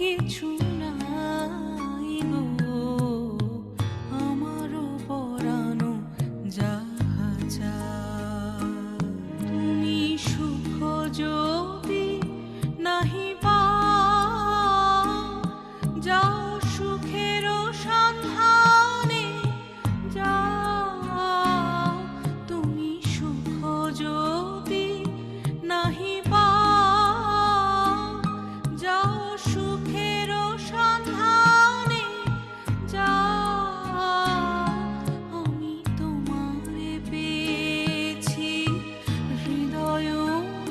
কিছু নাই গো, আমারও পরানো যাহা চায়। তুমি সুখ যদি নাহি পাও, যাও সুখের সন্ধানে যাও। তুমি সুখ যদি নাহি পাও, যাও সুখের সন্ধানে যাও। আমি তোমারে পেয়েছি হৃদয়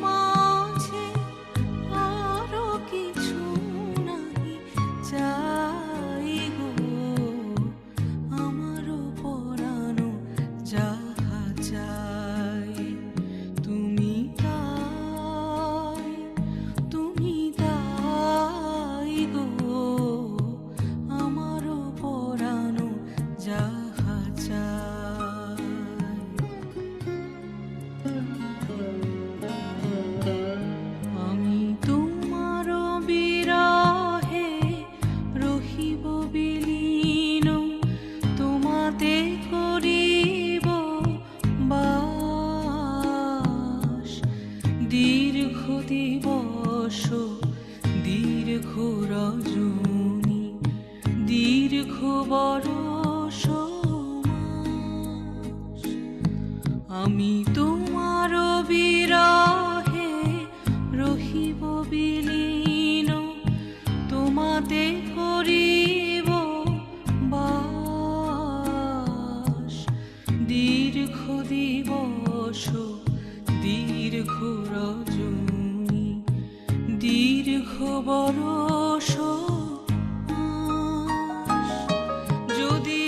মাঝে, আরো কিছু নাহি চাই গো, আমারও পরানো যাহা চাই। তুমি তাই গো, আমারও পরানো যাহা চাই। আমি তোমার বিরহে রহিব বিলীন, তোমাতে করিব বাস। দীর্ঘ দিবস দীর্ঘ রজনী, দীর্ঘ বরষ মাস। আমি তোমার বিরহে রহিব বিলীন, তোমাতে করিব বাস। দীর্ঘ দিবস দীর্ঘ রজনী, দীর্ঘ বরষ মাস। যদি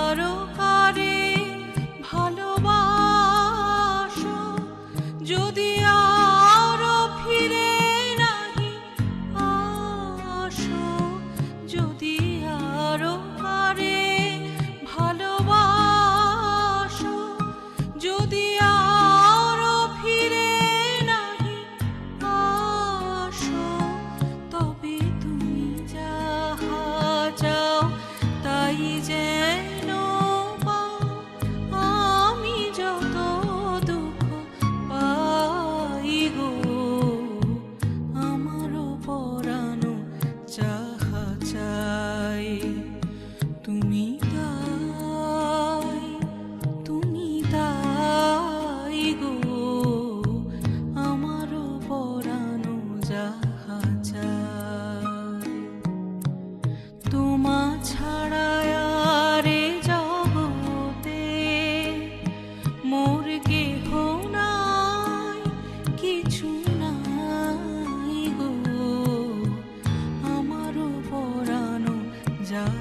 আরো কারে ভালোবাসো, যদি আরো ফিরে নাহি আসো, যদি আরো কারে ভালোবাসো, যদি আরো ফিরে নাহি আসো, তবে তুমি যাহা চাও তাই যেন পাও। আমি যত দুঃখ পাই গো, আমারও পরানো যাহা চাই। তুমি তাই গো, আমারও পরানো যাহা চাই। তোমা ছাড়া আরে জগতে মোর কেহ নাই, কিছু নাই গো, আমারও পরানো যাহা